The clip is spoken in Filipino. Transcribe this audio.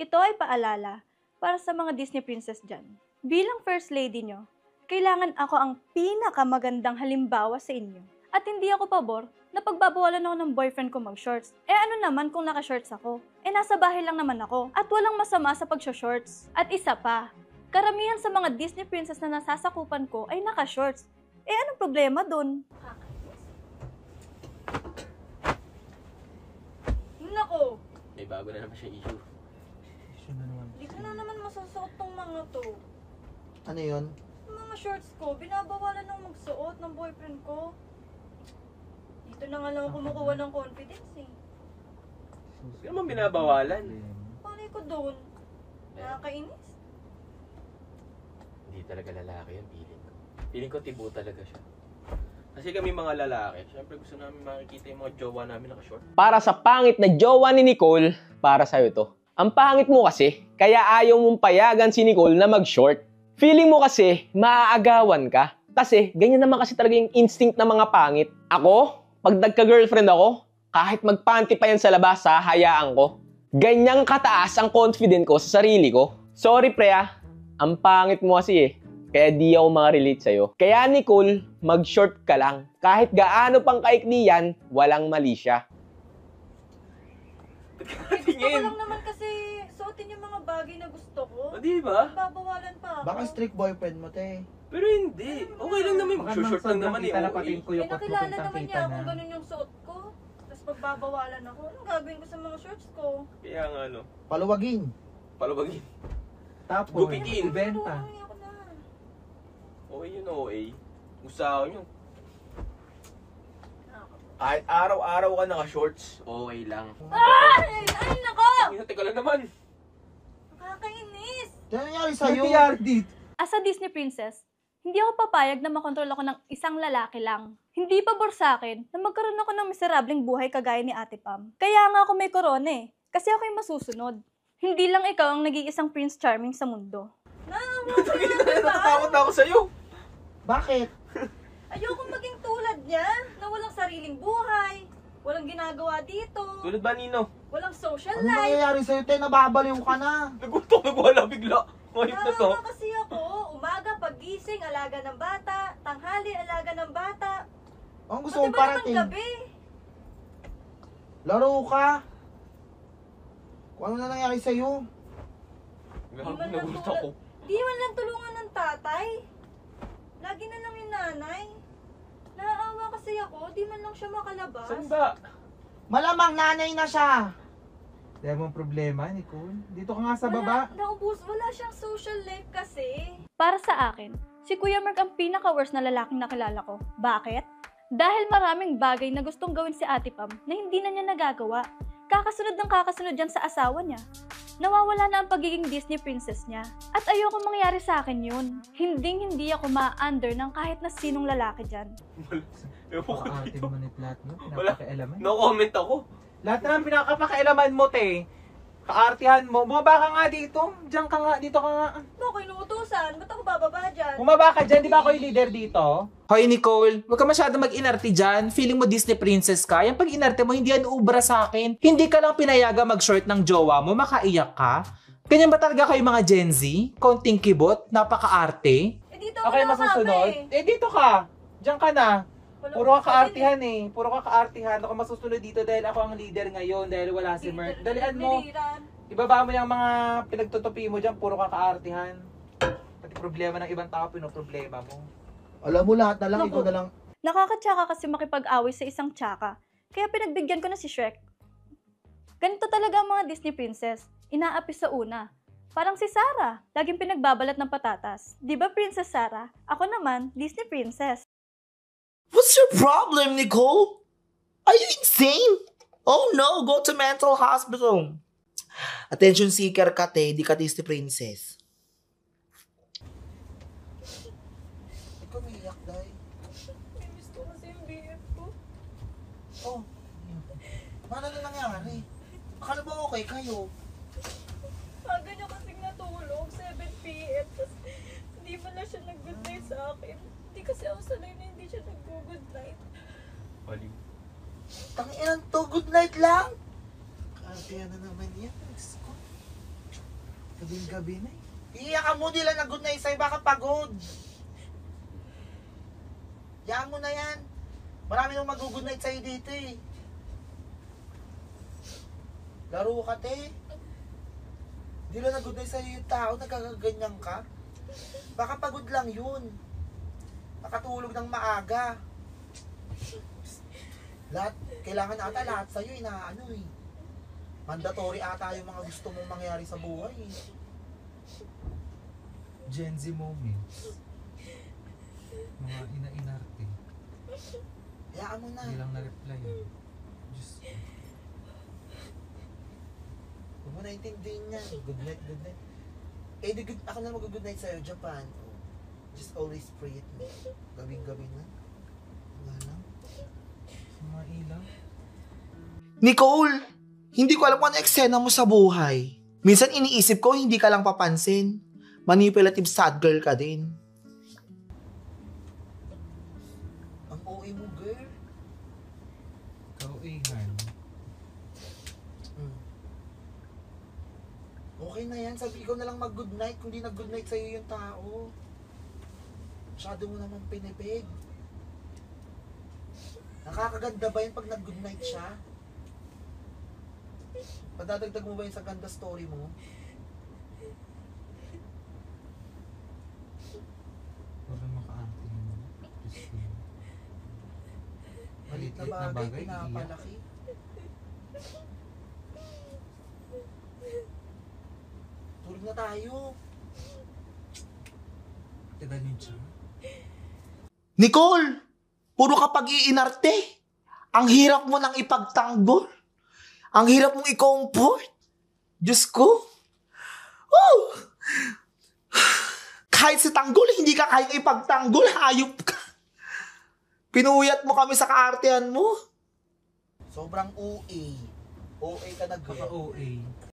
Ito ay paalala para sa mga Disney princess dyan. Bilang first lady nyo, kailangan ako ang pinakamagandang halimbawa sa inyo. At hindi ako pabor na pagbabawalan ako ng boyfriend ko mag-shorts. Ano naman kung naka-shorts ako? Nasa bahay lang naman ako. At walang masama sa pag-shorts. At isa pa, karamihan sa mga Disney princess na nasasakupan ko ay naka-shorts. Anong problema dun? Nako! May bago na naman siya issue. Hindi ko na naman masasuot tong mga to. Ano yun? Mga shorts ko, binabawalan ng magsuot ng boyfriend ko. Dito na nga lang ako kumukuha ng confidence Hindi naman binabawalan. Palay ko doon. Nakakainis. Hindi talaga lalaki yan, feeling ko. Feeling ko tibo talaga siya. Kasi kami mga lalaki, syempre gusto namin makikita yung mga jowa namin naka-short. Para sa pangit na jowa ni Nicole, para sa'yo to. Ang pangit mo kasi, kaya ayaw mong payagan si Nicole na mag-short. Feeling mo kasi, maaagawan ka. Kasi, ganyan naman kasi talaga yung instinct ng mga pangit. Ako, pag nagka-girlfriend ako, kahit magpanty pa yan sa labas, hayaan ko. Ganyang kataas ang confident ko sa sarili ko. Sorry pre ang pangit mo kasi Kaya di ako makarelate sa'yo. Kaya Nicole, mag-short ka lang. Kahit gaano pang kaikli yan, walang mali siya. Gusto ko lang naman kasi suotin yung mga bagay na gusto ko. O, di ba? Babawalan pa ako. Baka strict boyfriend mo, te. Pero hindi. Okay lang naman. Mag-short lang naman eh. Nakilala naman niya kung ganun yung suot ko. Tapos pagbabawalan ako, anong gagawin ko sa mga shorts ko? Kaya nga ano. Paluwagin. Palubagin. Tapos, Gupitin. ibenta. Okay yun, OA. Gusto nyo. Kahit araw-araw ka naka-shorts, okay lang. Ay! Ay, nako! Teka lang naman. Nakakainis! Ano nangyari sa'yo? As a Disney princess, hindi ako papayag na makontrol ako ng isang lalaki lang. Hindi pabor sa akin na magkaroon ako ng miserableng buhay kagaya ni Ate Pam. Kaya nga ako may korona eh. Kasi ako yung masusunod. Hindi lang ikaw ang nag-iisang Prince Charming sa mundo. Natatakot na ako sa'yo. Bakit? Ayoko maging tulad niya na walang sariling buhay, walang ginagawa dito, Tulad ba, Nino? walang social Ano life. nangyayari sa'yo, te? Nababaliw ka na. Nagutok, nagwala bigla. Ngayot na to. Naawa kasi ako, umaga pagising, alaga ng bata, tanghali, alaga ng bata. Ang gusto Pati mong ba naman parating? gabi? Laro ka. Kung ano na nangyari sa'yo? Gago, nagulat ako. Di man lang tulungan ng tatay. Lagi na lang yung nanay. Naaawa kasi ako, di man lang siya makalabas. Saan ba? Malamang nanay na siya. Dahil mong problema, Nicole. Dito ka nga sa baba. Naubos, wala siyang social life kasi. Para sa akin, si Kuya Mark ang pinaka-worst na lalaking nakilala ko. Bakit? Dahil maraming bagay na gustong gawin si Ate Pam na hindi na niya nagagawa. Kakasunod ng kakasunod dyan sa asawa niya. Nawawala na ang pagiging Disney princess niya. At ayoko mangyari sa akin yun. Hindi ako ma-under ng kahit na sinong lalaki dyan. Ewan ko Ate dito. mo ni Plat, no? Wala. Pinapakailaman. No-comment ako. Lahat naman pinakapakialaman mo, te. Kaartihan mo. Bumaba ka nga dito. Diyan ka nga. Dito ka nga. Ako inuutusan, ba't ako bababa dyan? Bumaba ka dyan. Di ba ako yung leader dito? Hoy, Nicole. Huwag ka masyado mag-inarte dyan. Feeling mo Disney princess ka. Yung pag-inarte mo, hindi yan ubra sa akin. Hindi ka lang pinayaga mag-short ng jowa mo. Makaiyak ka. Ganyan ba talaga kayo mga Gen Z? Konting kibot? Napaka-arte? Dito Okay, ako masusunod? Dito ka. Diyan ka na. Puro ka kaartihan eh. Puro ka kaartihan. Ako masusunod dito dahil ako ang leader ngayon dahil wala si Mert. Dalian mo. Ibaba mo yung mga pinagtutupi mo dyan. Puro ka kaartihan. Pati problema ng ibang tao, pinoproblema mo. Alam mo lahat na lang, ikaw na lang. Nakakatsaka kasi makipag-away sa isang tsaka. Kaya pinagbigyan ko na si Shrek. Ganito talaga ang mga Disney princess. Inaapi sa una. Parang si Sarah, laging pinagbabalat ng patatas. Di ba Princess Sarah? Ako naman, Disney princess. What's your problem, Nicole? Are you insane? Oh no, go to mental hospital. Attention seeker ka, te. Di ka Disney princess. Ikaw may iyak, Day. Miss ko kasi yung BF ko. Oh. Paano na nangyari? Akala ba okay kayo? Aga niya kasing natulog, 7 p.m. Tapos hindi mo na siya nag-good night sa akin. Hindi kasi ako sanay na hindi siya nag-good night. Baliw. Tanginan to, good night lang. Kaya na naman yan. Diyos ko. Gabing-gabi na Iiyak ka mo, nila na good night sa'yo, baka pagod. Yaan mo na yan. Marami nang mag-good night sa'yo dito eh. Laro ka, te. Di lang na good night sa'yo yung tao, nagkakaganyan ka. Baka pagod lang yun. Nakatulog ng maaga. Lahat, kailangan ata lahat sa'yo, inaano eh. Mandatory ata yung mga gusto mong mangyari sa buhay eh. Gen Z moments. Mga ina-inarte. Hayaan mo na. Hindi lang na-reply yun. Diyos ko. Huwag mo naintindihin yan. Good night, good night. Eh, di good, ako na mag-good night sa'yo, Japan. Oh. Just always pray at me. Gabing-gabi na. Wala lang. Mga ilaw. Nicole, hindi ko alam kung ano eksena mo sa buhay. Minsan iniisip ko, hindi ka lang papansin. Manipulative sad girl ka din. Ang OA mo, girl. Ikaw, Han. Hmm. Okay na yan. Sabi ikaw na lang mag-good night kung di nag-good night sa'yo yung tao. Masyado mo naman pinipig. Nakakaganda ba yun pag nag-good night siya? Padadagdag mo ba yun sa ganda story mo? Para maka-ante mo. Diyos ko. Malit na Malit na bagay, bagay, pinapalaki. Tulog na tayo. Tagal yun siya. Nicole, puro ka pag-iinarte. Ang hirap mo nang ipagtanggol. Ang hirap mong i-comfort. Diyos ko. Oh! Kahit sa tanggol, hindi ka kayang ipagtanggol. Hayop ka. Pinuyat mo kami sa kaartehan mo. Sobrang OA. OA ka na, girl. Kaka-OA.